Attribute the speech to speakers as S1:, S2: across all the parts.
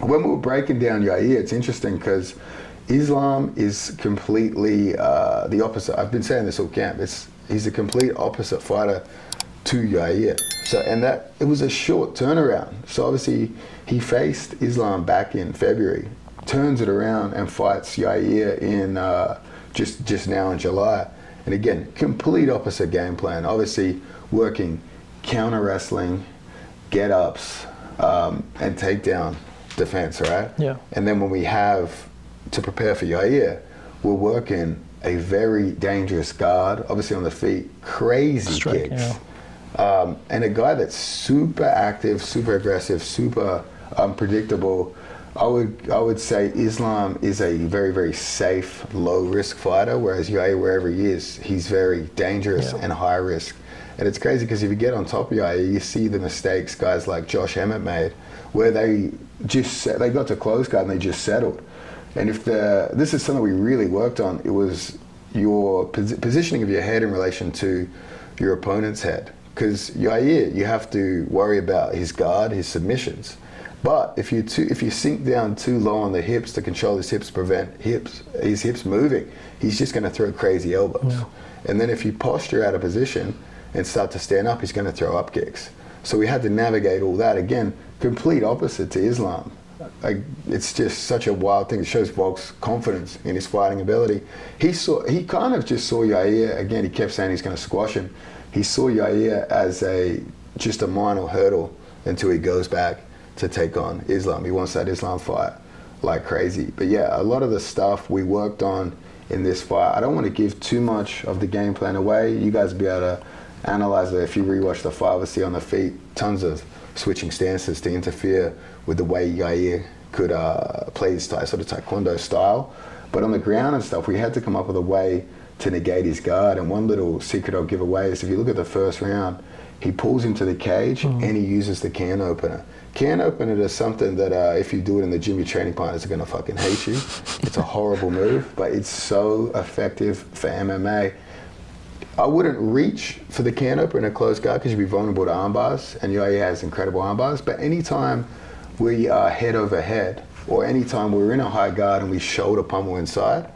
S1: when we were breaking down Yair, it's interesting because Islam is completely the opposite. I've been saying this all camp. He's a complete opposite fighter to Yair. So, and that it was a short turnaround. So obviously he faced Islam back in February, turns it around and fights Yair in just now in July. And again, complete opposite game plan. Obviously working counter wrestling, get ups, and takedown defense, right?
S2: Yeah. And
S1: then when we have to prepare for Yair, we're working a very dangerous guard, obviously on the feet, crazy kicks. Yeah. And a guy that's super active, super aggressive, super unpredictable. I would say Islam is a very, very safe, low-risk fighter, whereas Yair, wherever he is, he's very dangerous and high risk. And it's crazy because if you get on top of Yair, you see the mistakes guys like Josh Emmett made, where they got to close guard and they just settled. And this is something we really worked on, it was your positioning of your head in relation to your opponent's head. Because Yair, you have to worry about his guard, his submissions. But if you sink down too low on the hips to control his hips, prevent his hips moving, he's just going to throw crazy elbows. Yeah. And then if you posture out of position and start to stand up, he's going to throw up kicks. So we had to navigate all that. Again, complete opposite to Islam. It's just such a wild thing. It shows Volk's confidence in his fighting ability. He kind of just saw Yair, again, he kept saying he's going to squash him. He saw Yair as just a minor hurdle until he goes back to take on Islam. He wants that Islam fight like crazy. But yeah, a lot of the stuff we worked on in this fight, I don't want to give too much of the game plan away. You guys will be able to analyze it if you rewatch the fight. Obviously on the feet, tons of switching stances to interfere with the way Yair could play his sort of taekwondo style. But on the ground and stuff, we had to come up with a way to negate his guard. And one little secret I'll give away is if you look at the first round, he pulls him to the cage and he uses the can opener. Can opener is something that if you do it in the gym, your training partners are going to fucking hate you. It's a horrible move, but it's so effective for MMA. I wouldn't reach for the can opener in a closed guard because you'd be vulnerable to arm bars, and Yair has incredible arm bars, but anytime we are head over head, or anytime we're in a high guard and we shoulder pummel inside,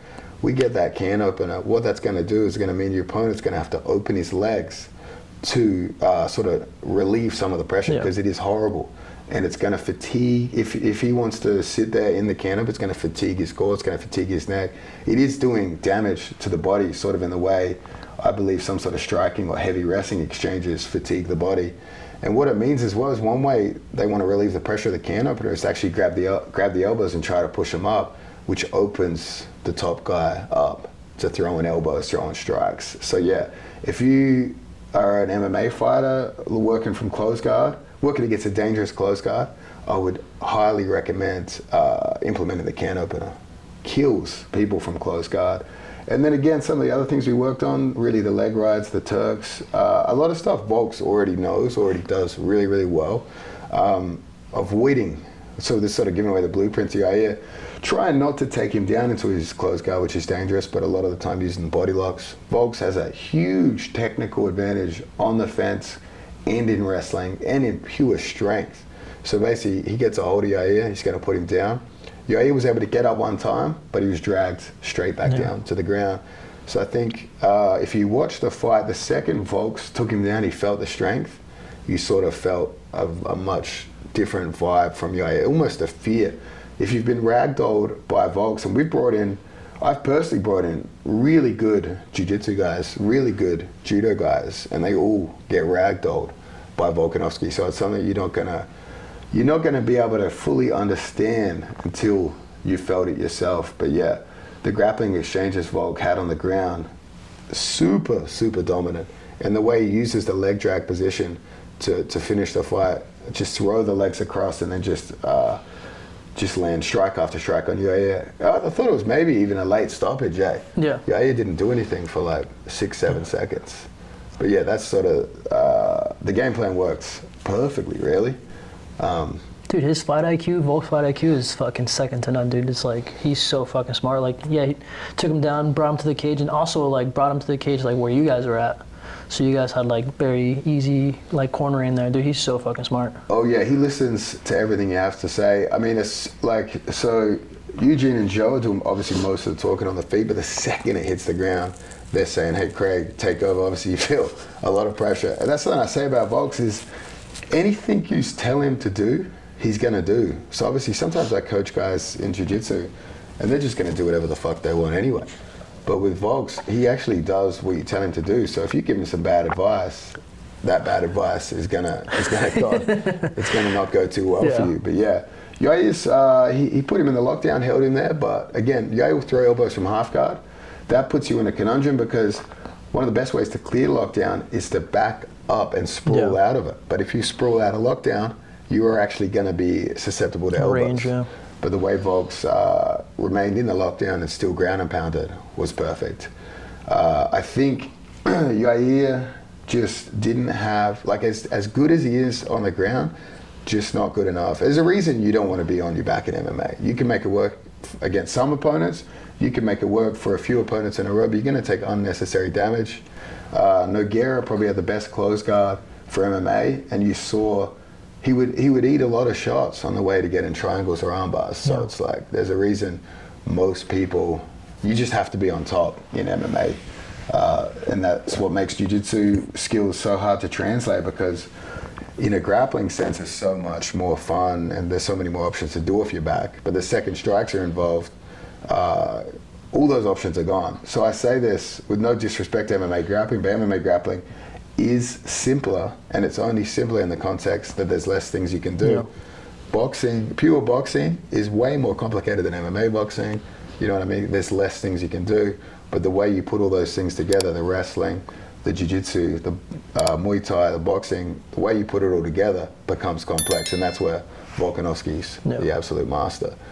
S1: we get that can opener. What that's going to do is going to mean your opponent's going to have to open his legs to sort of relieve some of the pressure because it is horrible. And it's going to fatigue, if he wants to sit there in the canopy, it's going to fatigue his core, it's going to fatigue his neck. It is doing damage to the body, sort of in the way I believe some sort of striking or heavy wrestling exchanges fatigue the body. And what it means as well is one way they want to relieve the pressure of the can opener is to actually grab the elbows and try to push them up, which opens the top guy up to throwing elbows, throwing strikes. So yeah, if you are an MMA fighter working from closed guard, working against a dangerous closed guard, I would highly recommend implementing the can opener. Kills people from closed guard. And then again, some of the other things we worked on, really the leg rides, the Turks, a lot of stuff Volk already does really, really well. Avoiding, so this sort of giving away the blueprint to Yair, trying not to take him down into his closed guard, which is dangerous, but a lot of the time using body locks. Volk has a huge technical advantage on the fence and in wrestling and in pure strength. So basically, he gets a hold of Yair, he's going to put him down. Yair was able to get up one time, but he was dragged straight back down to the ground. So I think if you watch the fight, the second Volk took him down, he felt the strength. You sort of felt a much different vibe from Yair, almost a fear. If you've been ragdolled by Volk, and I've personally brought in really good jiu-jitsu guys, really good judo guys, and they all get ragdolled by Volkanovski. So it's something you're not gonna be able to fully understand until you felt it yourself. But yeah, the grappling exchanges Volk had on the ground, super, super dominant. And the way he uses the leg drag position to finish the fight, just throw the legs across and then just land strike after strike on Yair. I thought it was maybe even a late stoppage, Yair didn't do anything for like 6-7 seconds. But yeah, that's sort of, the game plan works perfectly, really.
S2: Dude, his fight IQ, Volk's fight IQ is fucking second to none, dude. It's like, he's so fucking smart. Like, yeah, he took him down, brought him to the cage, and also like brought him to the cage like where you guys are at. So you guys had like very easy like cornering there. Dude, he's so fucking smart.
S1: Oh yeah, he listens to everything you have to say. I mean, it's like, so Eugene and Joe are doing obviously most of the talking on the feet, but the second it hits the ground, they're saying, hey Craig, take over. Obviously you feel a lot of pressure. And that's something I say about Volks is anything you tell him to do, he's gonna do. So obviously sometimes I coach guys in jiu-jitsu and they're just gonna do whatever the fuck they want anyway. But with Volks, he actually does what you tell him to do. So if you give him some bad advice, that bad advice is gonna not go too well for you. But yeah, Yair's, he put him in the lockdown, held him there. But again, Yair will throw elbows from half guard. That puts you in a conundrum because one of the best ways to clear lockdown is to back up and sprawl out of it. But if you sprawl out of lockdown, you are actually going to be susceptible to elbows.
S2: Range, yeah.
S1: But the way Volks remained in the lockdown and still ground and pounded was perfect. I think Yair just didn't have, like as good as he is on the ground, just not good enough. There's a reason you don't want to be on your back in MMA. You can make it work against some opponents. You can make it work for a few opponents in a row, but you're going to take unnecessary damage. Nogueira probably had the best close guard for MMA, and you saw he would eat a lot of shots on the way to get in triangles or arm bars. So it's like there's a reason most people, you just have to be on top in MMA. And that's what makes jiu-jitsu skills so hard to translate, because in a grappling sense it's so much more fun and there's so many more options to do off your back. But the second strikes are involved, all those options are gone. So I say this with no disrespect to MMA grappling, but MMA grappling is simpler, and it's only simpler in the context that there's less things you can do. Yeah. Boxing, pure boxing, is way more complicated than MMA boxing. You know what I mean? There's less things you can do, but the way you put all those things together, the wrestling, the jiu-jitsu, the Muay Thai, the boxing, the way you put it all together becomes complex, and that's where Volkanovski's the absolute master.